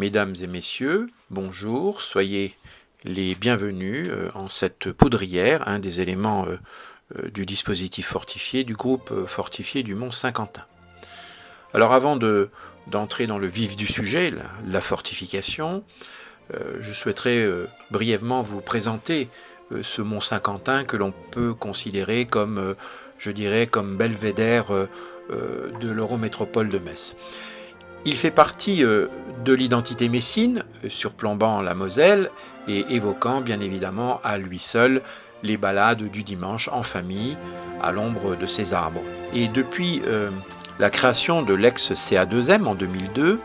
Mesdames et messieurs, bonjour, soyez les bienvenus en cette poudrière, un des éléments du dispositif fortifié du groupe fortifié du Mont Saint-Quentin. Alors avant d'entrer dans le vif du sujet, la fortification, je souhaiterais brièvement vous présenter ce Mont Saint-Quentin que l'on peut considérer comme, je dirais, comme belvédère de l'Eurométropole de Metz. Il fait partie de l'identité messine, surplombant la Moselle et évoquant bien évidemment à lui seul les balades du dimanche en famille à l'ombre de ses arbres. Et depuis la création de l'ex-CA2M en 2002,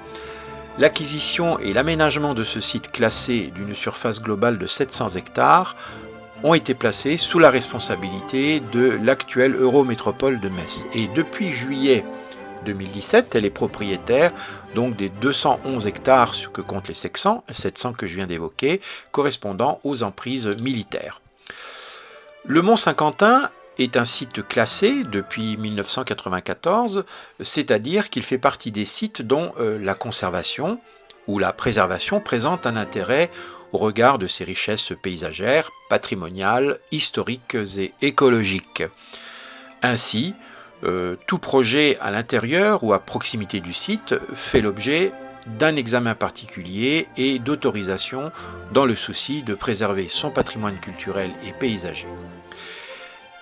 l'acquisition et l'aménagement de ce site classé d'une surface globale de 700 hectares ont été placés sous la responsabilité de l'actuelle Eurométropole de Metz. Et depuis juillet 2017, elle est propriétaire donc des 211 hectares que comptent les 700 que je viens d'évoquer, correspondant aux emprises militaires. Le Mont Saint-Quentin est un site classé depuis 1994, c'est-à-dire qu'il fait partie des sites dont la conservation ou la préservation présente un intérêt au regard de ses richesses paysagères, patrimoniales, historiques et écologiques. Ainsi, tout projet à l'intérieur ou à proximité du site fait l'objet d'un examen particulier et d'autorisation dans le souci de préserver son patrimoine culturel et paysager.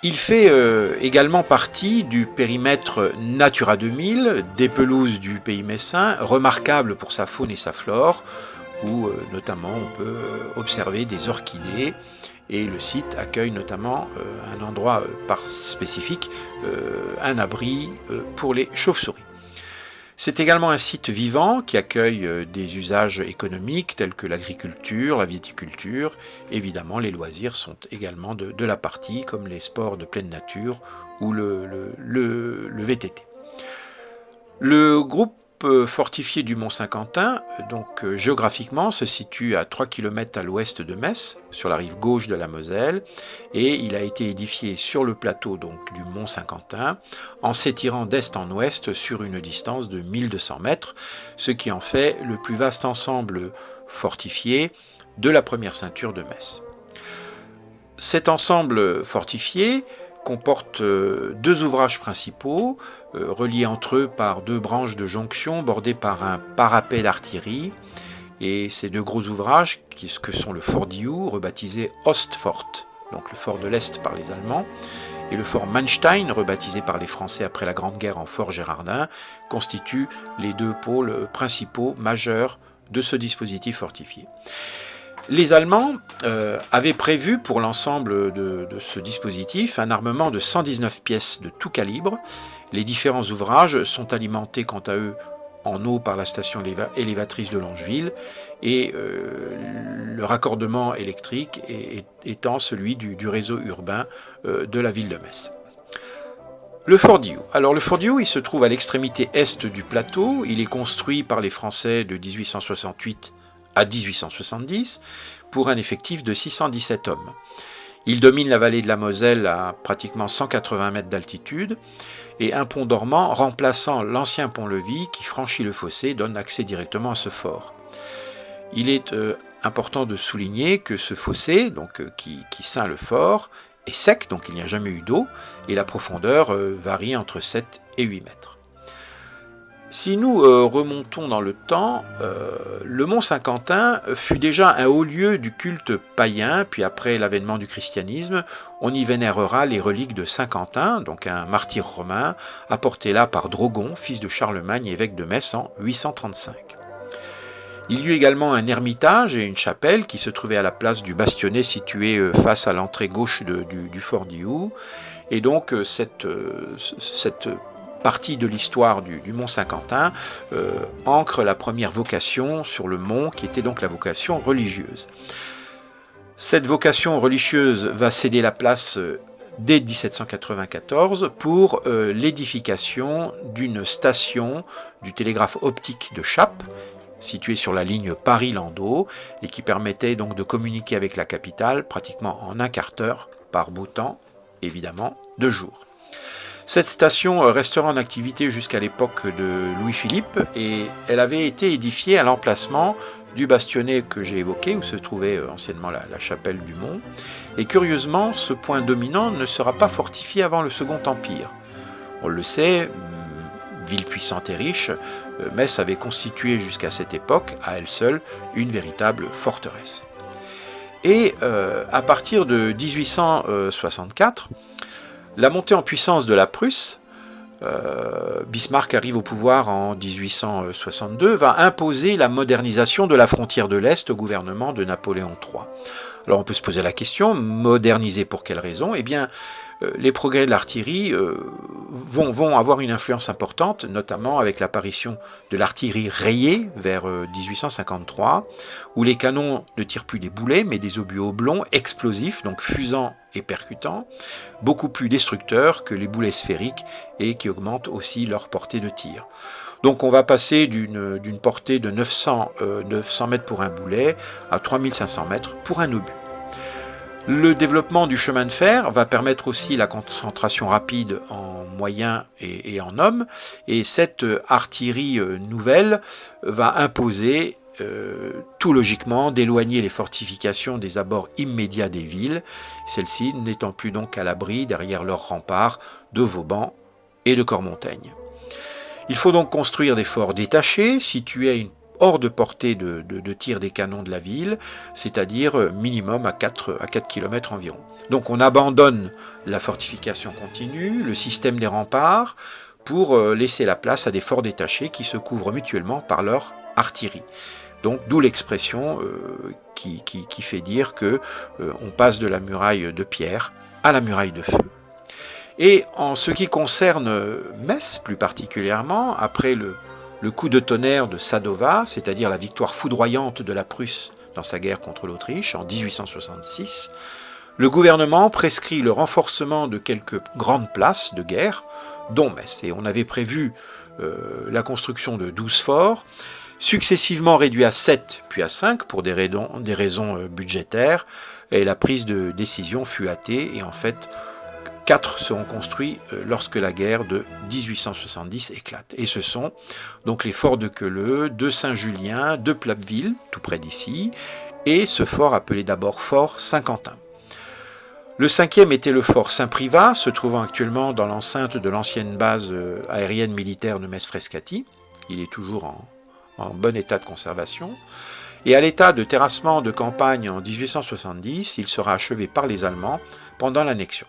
Il fait également partie du périmètre Natura 2000, des pelouses du pays messin, remarquable pour sa faune et sa flore, où notamment on peut observer des orchidées. Et le site accueille notamment un endroit spécifique, un abri pour les chauves-souris. C'est également un site vivant qui accueille des usages économiques tels que l'agriculture, la viticulture. Évidemment, les loisirs sont également de la partie, comme les sports de pleine nature ou le VTT. Le groupe fortifié du Mont Saint-Quentin, donc géographiquement, se situe à 3 km à l'ouest de Metz, sur la rive gauche de la Moselle, et il a été édifié sur le plateau donc, du Mont Saint-Quentin, en s'étirant d'est en ouest sur une distance de 1200 mètres, ce qui en fait le plus vaste ensemble fortifié de la première ceinture de Metz. Cet ensemble fortifié comporte deux ouvrages principaux, reliés entre eux par deux branches de jonction bordées par un parapet d'artillerie. Et ces deux gros ouvrages, que sont le fort Dioux, rebaptisé Ostfort, donc le fort de l'Est par les Allemands, et le fort Manstein, rebaptisé par les Français après la Grande Guerre en fort Gérardin, constituent les deux pôles principaux majeurs de ce dispositif fortifié. Les Allemands avaient prévu pour l'ensemble de ce dispositif un armement de 119 pièces de tout calibre. Les différents ouvrages sont alimentés quant à eux en eau par la station élévatrice de Longeville et le raccordement électrique étant celui du réseau urbain de la ville de Metz. Le fort Dioux. Alors le fort Dioux, il se trouve à l'extrémité est du plateau. Il est construit par les Français de 1868 à 1870, pour un effectif de 617 hommes. Il domine la vallée de la Moselle à pratiquement 180 mètres d'altitude, et un pont dormant remplaçant l'ancien pont-levis qui franchit le fossé donne accès directement à ce fort. Il est important de souligner que ce fossé, donc, qui ceint le fort, est sec, donc il n'y a jamais eu d'eau, et la profondeur varie entre 7 et 8 mètres. Si nous remontons dans le temps, le Mont Saint-Quentin fut déjà un haut lieu du culte païen, puis après l'avènement du christianisme, on y vénérera les reliques de Saint-Quentin, donc un martyr romain, apporté là par Drogon, fils de Charlemagne, évêque de Metz en 835. Il y eut également un ermitage et une chapelle qui se trouvaient à la place du bastionnet situé face à l'entrée gauche du fort Dioux, et donc cette partie de l'histoire du Mont Saint-Quentin ancre la première vocation sur le mont, qui était donc la vocation religieuse. Cette vocation religieuse va céder la place dès 1794 pour l'édification d'une station du télégraphe optique de Chappes, située sur la ligne Paris-Landau, et qui permettait donc de communiquer avec la capitale pratiquement en un quart d'heure, par beau temps, évidemment, de jour. Cette station restera en activité jusqu'à l'époque de Louis-Philippe et elle avait été édifiée à l'emplacement du bastionnet que j'ai évoqué, où se trouvait anciennement la chapelle du Mont. Et curieusement, ce point dominant ne sera pas fortifié avant le Second Empire. On le sait, ville puissante et riche, Metz avait constitué jusqu'à cette époque, à elle seule, une véritable forteresse. Et à partir de 1864, la montée en puissance de la Prusse, Bismarck arrive au pouvoir en 1862, va imposer la modernisation de la frontière de l'Est au gouvernement de Napoléon III. Alors on peut se poser la question, moderniser pour quelle raison? Eh bien, les progrès de l'artillerie vont avoir une influence importante, notamment avec l'apparition de l'artillerie rayée vers 1853, où les canons ne tirent plus des boulets, mais des obus oblongs explosifs, donc fusants et percutants, beaucoup plus destructeurs que les boulets sphériques et qui augmentent aussi leur portée de tir. Donc on va passer d'une portée de 900 mètres pour un boulet à 3500 mètres pour un obus. Le développement du chemin de fer va permettre aussi la concentration rapide en moyens et en hommes, et cette artillerie nouvelle va imposer tout logiquement d'éloigner les fortifications des abords immédiats des villes, celles-ci n'étant plus donc à l'abri derrière leurs remparts de Vauban et de Cormontaigne. Il faut donc construire des forts détachés, situés hors de portée de tir des canons de la ville, c'est-à-dire minimum à 4 km environ. Donc on abandonne la fortification continue, le système des remparts, pour laisser la place à des forts détachés qui se couvrent mutuellement par leur artillerie. Donc d'où l'expression qui fait dire que on passe de la muraille de pierre à la muraille de feu. Et en ce qui concerne Metz plus particulièrement, après le coup de tonnerre de Sadowa, c'est-à-dire la victoire foudroyante de la Prusse dans sa guerre contre l'Autriche en 1866, le gouvernement prescrit le renforcement de quelques grandes places de guerre, dont Metz. Et on avait prévu la construction de 12 forts, successivement réduits à 7 puis à 5 pour des raisons budgétaires, et la prise de décision fut hâtée, et en fait 4 seront construits lorsque la guerre de 1870 éclate. Et ce sont donc les forts de Queuleu, de Saint-Julien, de Plappeville, tout près d'ici, et ce fort appelé d'abord fort Saint-Quentin. Le cinquième était le fort Saint-Privat, se trouvant actuellement dans l'enceinte de l'ancienne base aérienne militaire de Metz-Frescati. Il est toujours en bon état de conservation. Et à l'état de terrassement de campagne en 1870, il sera achevé par les Allemands pendant l'annexion.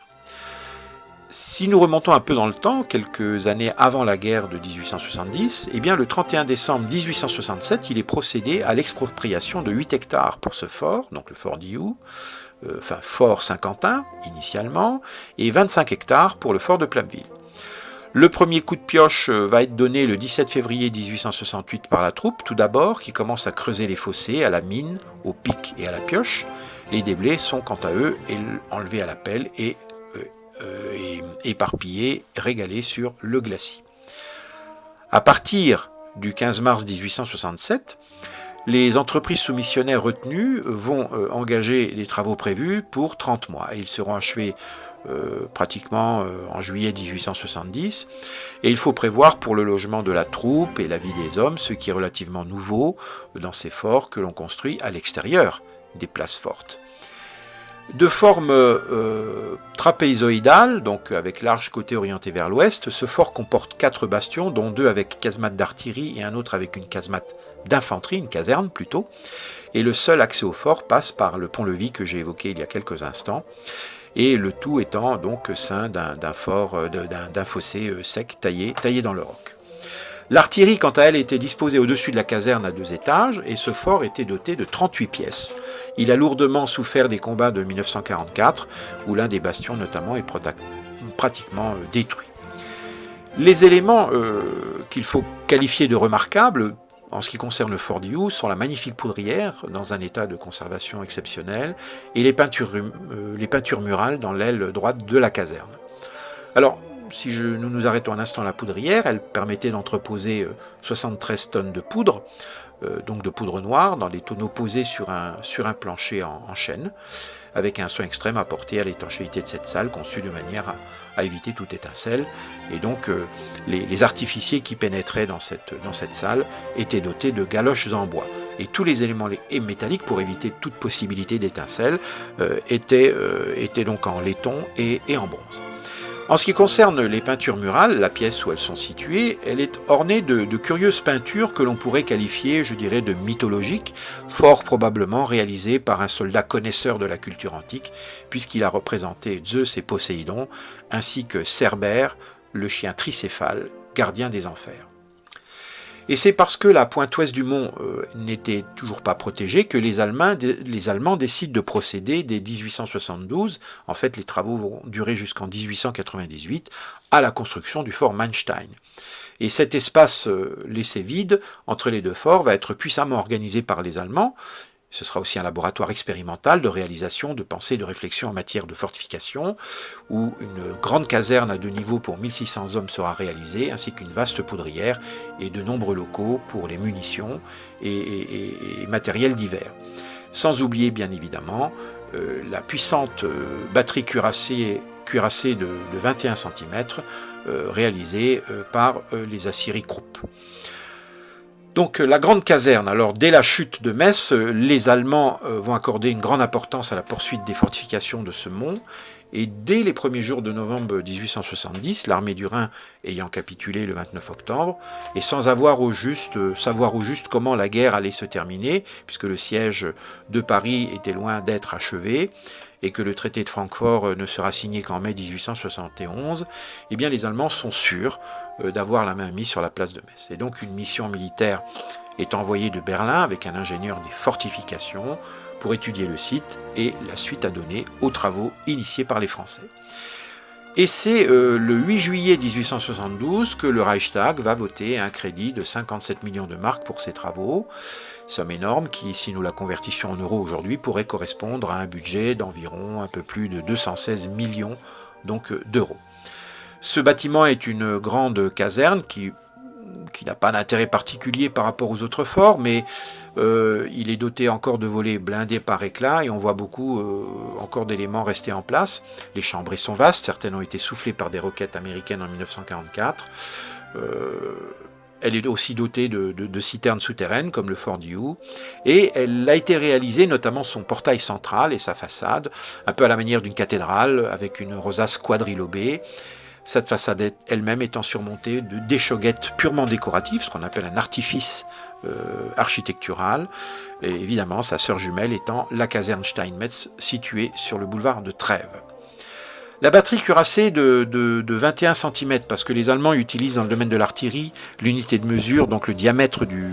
Si nous remontons un peu dans le temps, quelques années avant la guerre de 1870, eh bien le 31 décembre 1867, il est procédé à l'expropriation de 8 hectares pour ce fort, donc le fort d'Ioux, fort Saint-Quentin initialement, et 25 hectares pour le fort de Plappeville. Le premier coup de pioche va être donné le 17 février 1868 par la troupe, tout d'abord, qui commence à creuser les fossés à la mine, au pic et à la pioche. Les déblais sont quant à eux enlevés à la pelle et éparpillés, régalés sur le glacis. À partir du 15 mars 1867, les entreprises soumissionnaires retenues vont engager les travaux prévus pour 30 mois. Et ils seront achevés pratiquement en juillet 1870. Et il faut prévoir pour le logement de la troupe et la vie des hommes, ce qui est relativement nouveau dans ces forts que l'on construit à l'extérieur des places fortes. De forme trapézoïdale, donc avec large côté orienté vers l'ouest, ce fort comporte 4 bastions, dont 2 avec casemate d'artillerie et un autre avec une casemate d'infanterie, une caserne plutôt. Et le seul accès au fort passe par le pont-levis que j'ai évoqué il y a quelques instants. Et le tout étant donc ceint d'un fossé sec taillé dans le roc. L'artillerie, quant à elle, était disposée au-dessus de la caserne à 2 étages, et ce fort était doté de 38 pièces. Il a lourdement souffert des combats de 1944, où l'un des bastions notamment est pratiquement détruit. Les éléments qu'il faut qualifier de remarquables, en ce qui concerne le fort d'Ioux, sont la magnifique poudrière, dans un état de conservation exceptionnel, et les peintures murales dans l'aile droite de la caserne. Alors, Si nous nous arrêtons un instant à la poudrière, elle permettait d'entreposer 73 tonnes de poudre, donc de poudre noire, dans des tonneaux posés sur un plancher en chêne, avec un soin extrême apporté à l'étanchéité de cette salle, conçue de manière à éviter toute étincelle. Et donc les artificiers qui pénétraient dans cette salle étaient dotés de galoches en bois. Et tous les éléments métalliques, pour éviter toute possibilité d'étincelle, étaient donc en laiton et en bronze. En ce qui concerne les peintures murales, la pièce où elles sont situées, elle est ornée de curieuses peintures que l'on pourrait qualifier, je dirais, de mythologiques, fort probablement réalisées par un soldat connaisseur de la culture antique, puisqu'il a représenté Zeus et Poséidon, ainsi que Cerbère, le chien tricéphale, gardien des enfers. Et c'est parce que la pointe ouest du mont n'était toujours pas protégée que les Allemands décident de procéder dès 1872, en fait les travaux vont durer jusqu'en 1898, à la construction du fort Manstein. Et cet espace laissé vide entre les deux forts va être puissamment organisé par les Allemands. Ce sera aussi un laboratoire expérimental de réalisation, de pensée, de réflexion en matière de fortification, où une grande caserne à 2 niveaux pour 1600 hommes sera réalisée, ainsi qu'une vaste poudrière et de nombreux locaux pour les munitions et matériels divers. Sans oublier bien évidemment la puissante batterie cuirassée de 21 cm réalisée par les Assyrie Krupp. Donc la grande caserne, alors dès la chute de Metz, les Allemands vont accorder une grande importance à la poursuite des fortifications de ce mont, et dès les premiers jours de novembre 1870, l'armée du Rhin ayant capitulé le 29 octobre, et sans savoir au juste comment la guerre allait se terminer, puisque le siège de Paris était loin d'être achevé, et que le traité de Francfort ne sera signé qu'en mai 1871, eh bien les Allemands sont sûrs d'avoir la main mise sur la place de Metz. Et donc une mission militaire est envoyée de Berlin avec un ingénieur des fortifications pour étudier le site et la suite à donner aux travaux initiés par les Français. Et c'est le 8 juillet 1872 que le Reichstag va voter un crédit de 57 millions de marks pour ces travaux, somme énorme qui, si nous la convertissions en euros aujourd'hui, pourrait correspondre à un budget d'environ un peu plus de 216 millions d'euros. Ce bâtiment est une grande caserne qui n'a pas d'intérêt particulier par rapport aux autres forts, mais il est doté encore de volets blindés par éclat et on voit beaucoup encore d'éléments restés en place. Les chambrées sont vastes, certaines ont été soufflées par des roquettes américaines en 1944. Elle est aussi dotée de citernes souterraines comme le fort Dioux et elle a été réalisée, notamment son portail central et sa façade, un peu à la manière d'une cathédrale avec une rosace quadrilobée. Cette façade elle-même étant surmontée d'échauguettes purement décoratives, ce qu'on appelle un artifice architectural, et évidemment sa sœur jumelle étant la caserne Steinmetz située sur le boulevard de Trèves. La batterie cuirassée de 21 cm, parce que les Allemands utilisent dans le domaine de l'artillerie l'unité de mesure, donc le diamètre du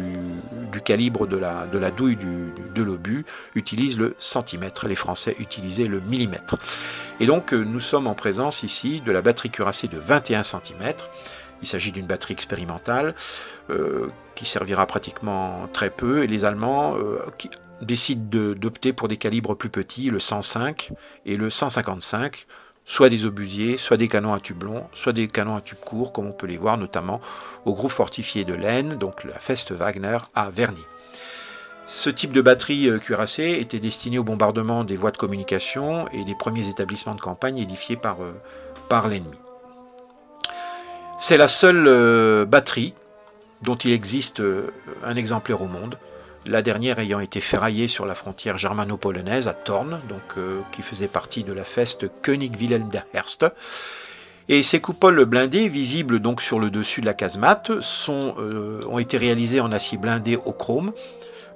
calibre de la douille de l'obus, utilise le centimètre. Les Français utilisaient le millimètre. Et donc nous sommes en présence ici de la batterie cuirassée de 21 cm. Il s'agit d'une batterie expérimentale qui servira pratiquement très peu, et les Allemands décident d'opter pour des calibres plus petits, le 105 et le 155, soit des obusiers, soit des canons à tube long, soit des canons à tube court, comme on peut les voir notamment au groupe fortifié de l'Aisne, donc la Feste Wagner à Verny. Ce type de batterie cuirassée était destiné au bombardement des voies de communication et des premiers établissements de campagne édifiés par l'ennemi. C'est la seule batterie dont il existe un exemplaire au monde, la dernière ayant été ferraillée sur la frontière germano-polonaise à Thorn, qui faisait partie de la Feste König Wilhelm I. Et ces coupoles blindées, visibles donc sur le dessus de la casemate, ont été réalisées en acier blindé au chrome,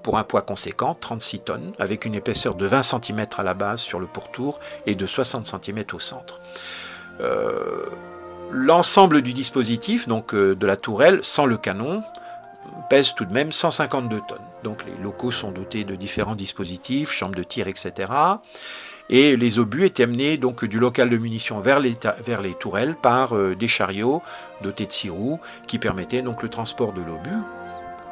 pour un poids conséquent, 36 tonnes, avec une épaisseur de 20 cm à la base sur le pourtour et de 60 cm au centre. L'ensemble du dispositif, donc de la tourelle, sans le canon, pèse tout de même 152 tonnes. Donc les locaux sont dotés de différents dispositifs, chambres de tir, etc. Et les obus étaient amenés donc du local de munitions vers les tourelles par des chariots dotés de 6 roues qui permettaient donc le transport de l'obus.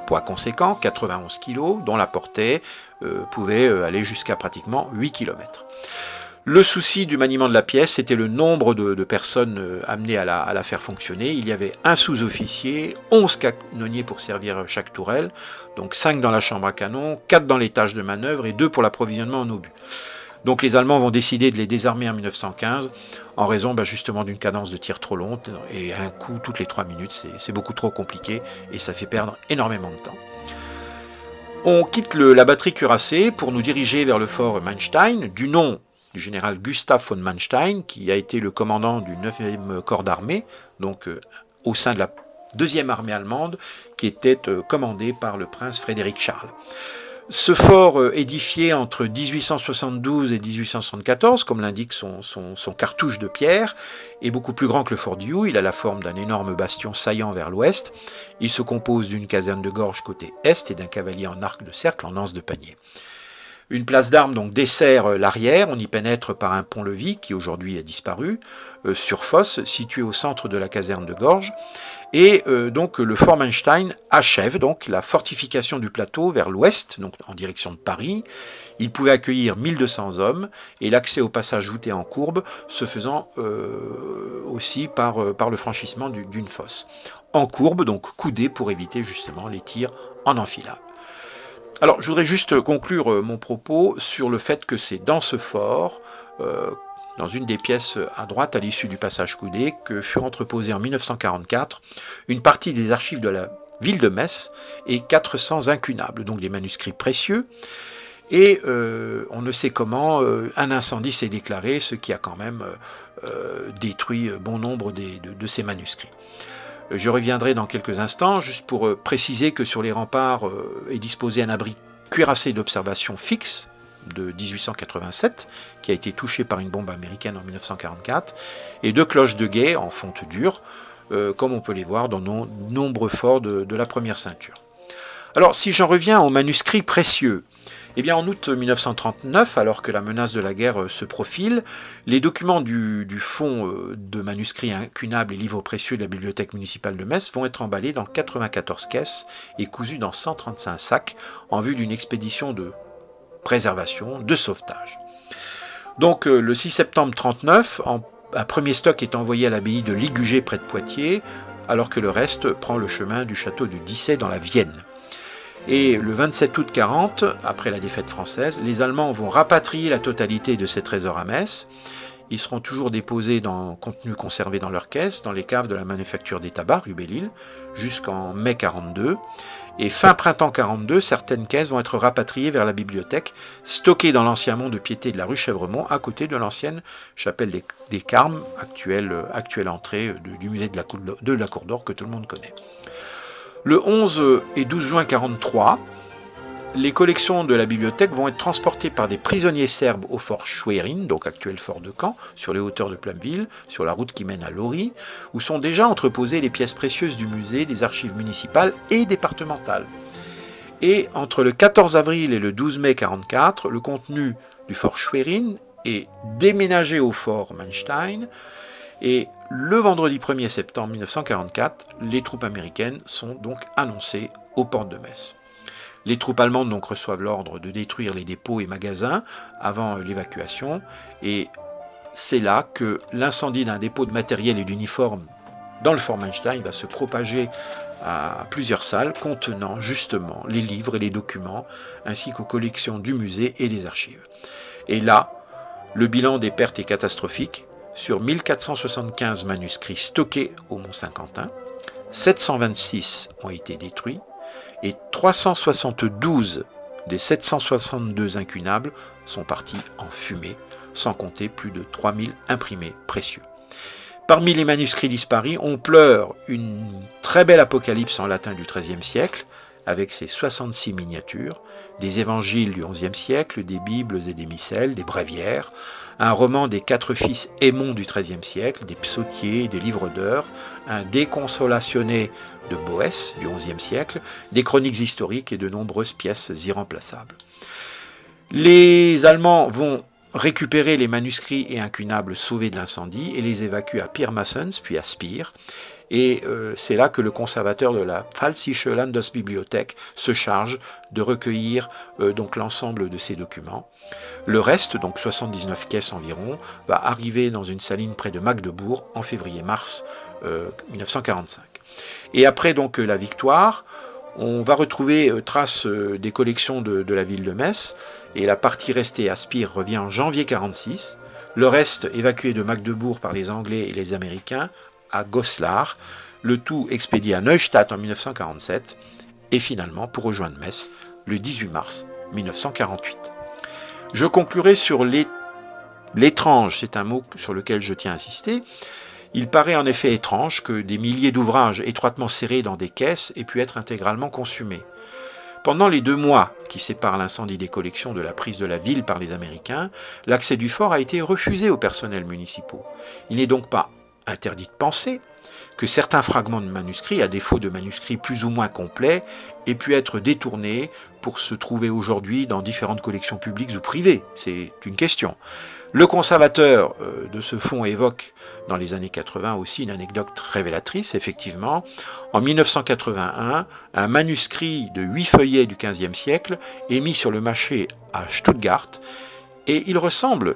Poids conséquent, 91 kg, dont la portée pouvait aller jusqu'à pratiquement 8 km. Le souci du maniement de la pièce, c'était le nombre de personnes amenées à la faire fonctionner. Il y avait un sous-officier, 11 canonniers pour servir chaque tourelle, donc 5 dans la chambre à canon, 4 dans les tâches de manœuvre et 2 pour l'approvisionnement en obus. Donc les Allemands vont décider de les désarmer en 1915 en raison justement d'une cadence de tir trop longue et un coup toutes les 3 minutes, c'est beaucoup trop compliqué et ça fait perdre énormément de temps. On quitte la batterie cuirassée pour nous diriger vers le fort Manstein, du nom du général Gustav von Manstein, qui a été le commandant du 9e corps d'armée, donc au sein de la 2e armée allemande, qui était commandée par le prince Frédéric Charles. Ce fort, édifié entre 1872 et 1874, comme l'indique son cartouche de pierre, est beaucoup plus grand que le fort d'Hue. Il a la forme d'un énorme bastion saillant vers l'ouest. Il se compose d'une caserne de gorge côté est et d'un cavalier en arc de cercle en anse de panier. Une place d'armes donc dessert l'arrière, on y pénètre par un pont-levis qui aujourd'hui a disparu, sur fosse, situé au centre de la caserne de gorge. Et donc le fort Manstein achève donc la fortification du plateau vers l'ouest, donc en direction de Paris. Il pouvait accueillir 1200 hommes et l'accès au passage voûté en courbe se faisant aussi par le franchissement d'une fosse. En courbe, donc coudé pour éviter justement les tirs en enfilade. Alors je voudrais juste conclure mon propos sur le fait que c'est dans ce fort, dans une des pièces à droite à l'issue du passage coudé, que furent entreposées en 1944 une partie des archives de la ville de Metz et 400 incunables, donc des manuscrits précieux. Et on ne sait comment, un incendie s'est déclaré, ce qui a quand même détruit bon nombre de ces manuscrits. Je reviendrai dans quelques instants, juste pour préciser que sur les remparts est disposé un abri cuirassé d'observation fixe de 1887, qui a été touché par une bombe américaine en 1944, et 2 cloches de guet en fonte dure, comme on peut les voir dans nombreux forts de la première ceinture. Alors, si j'en reviens aux manuscrits précieux, eh bien, en août 1939, alors que la menace de la guerre se profile, les documents du fonds de manuscrits incunables et livres précieux de la bibliothèque municipale de Metz vont être emballés dans 94 caisses et cousus dans 135 sacs en vue d'une expédition de préservation, de sauvetage. Donc, le 6 septembre 1939, un premier stock est envoyé à l'abbaye de Ligugé près de Poitiers, alors que le reste prend le chemin du château de Dissay dans la Vienne. Et le 27 août 40, après la défaite française, les Allemands vont rapatrier la totalité de ces trésors à Metz. Ils seront toujours déposés dans contenu conservé dans leurs caisses, dans les caves de la manufacture des tabacs, rue Belle-Île, jusqu'en mai 42. Et fin printemps 42, certaines caisses vont être rapatriées vers la bibliothèque, stockées dans l'ancien mont de piété de la rue Chèvremont, à côté de l'ancienne chapelle des Carmes, actuelle entrée du musée de la Cour d'Or que tout le monde connaît. Le 11 et 12 juin 1943, les collections de la bibliothèque vont être transportées par des prisonniers serbes au fort Schwerin, donc actuel fort de Caen, sur les hauteurs de Plumville, sur la route qui mène à Lori, où sont déjà entreposées les pièces précieuses du musée, des archives municipales et départementales. Et entre le 14 avril et le 12 mai 1944, le contenu du fort Schwerin est déménagé au fort Manstein. Et le vendredi 1er septembre 1944, les troupes américaines sont donc annoncées aux portes de Metz. Les troupes allemandes donc reçoivent l'ordre de détruire les dépôts et magasins avant l'évacuation. Et c'est là que l'incendie d'un dépôt de matériel et d'uniformes dans le fort Manstein va se propager à plusieurs salles contenant justement les livres et les documents, ainsi qu'aux collections du musée et des archives. Et là, le bilan des pertes est catastrophique. Sur 1475 manuscrits stockés au Mont-Saint-Quentin, 726 ont été détruits et 372 des 762 incunables sont partis en fumée, sans compter plus de 3000 imprimés précieux. Parmi les manuscrits disparus, on pleure une très belle apocalypse en latin du XIIIe siècle, avec ses 66 miniatures, des évangiles du XIe siècle, des bibles et des missels, des bréviaires, un roman des 4 fils Aymon du XIIIe siècle, des psautiers, des livres d'heures, un De Consolatione de Boès du XIe siècle, des chroniques historiques et de nombreuses pièces irremplaçables. Les Allemands vont récupérer les manuscrits et incunables sauvés de l'incendie et les évacuer à Pirmasens puis à Spire. Et c'est là que le conservateur de la Pfälzische Landesbibliothek se charge de recueillir donc l'ensemble de ces documents. Le reste, donc 79 caisses environ, va arriver dans une saline près de Magdebourg en février-mars 1945. Et après donc la victoire, on va retrouver trace des collections de la ville de Metz, et la partie restée à Spire revient en janvier 1946. Le reste évacué de Magdebourg par les Anglais et les Américains à Goslar, le tout expédié à Neustadt en 1947, et finalement pour rejoindre Metz le 18 mars 1948. Je conclurai sur l'étrange, c'est un mot sur lequel je tiens à insister. Il paraît en effet étrange que des milliers d'ouvrages étroitement serrés dans des caisses aient pu être intégralement consumés. Pendant les 2 mois qui séparent l'incendie des collections de la prise de la ville par les Américains, l'accès du fort a été refusé aux personnels municipaux. Il n'est donc pas interdit de penser que certains fragments de manuscrits, à défaut de manuscrits plus ou moins complets, aient pu être détournés pour se trouver aujourd'hui dans différentes collections publiques ou privées. C'est une question. Le conservateur de ce fonds évoque dans les années 80 aussi une anecdote révélatrice, effectivement. En 1981, un manuscrit de 8 feuillets du XVe siècle est mis sur le marché à Stuttgart et il ressemble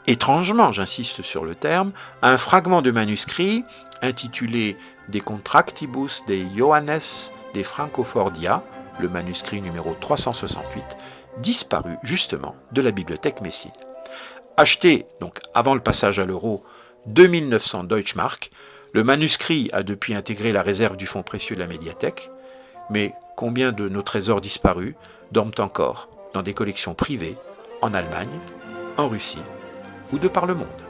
étrangement, j'insiste sur le terme, à un fragment de manuscrit intitulé De Contractibus de Johannes de Francofordia, le manuscrit numéro 368, disparu justement de la bibliothèque messine. Acheté donc avant le passage à l'euro 2900 Deutschmark, le manuscrit a depuis intégré la réserve du fonds précieux de la médiathèque, mais combien de nos trésors disparus dorment encore dans des collections privées en Allemagne, en Russie ou de par le monde?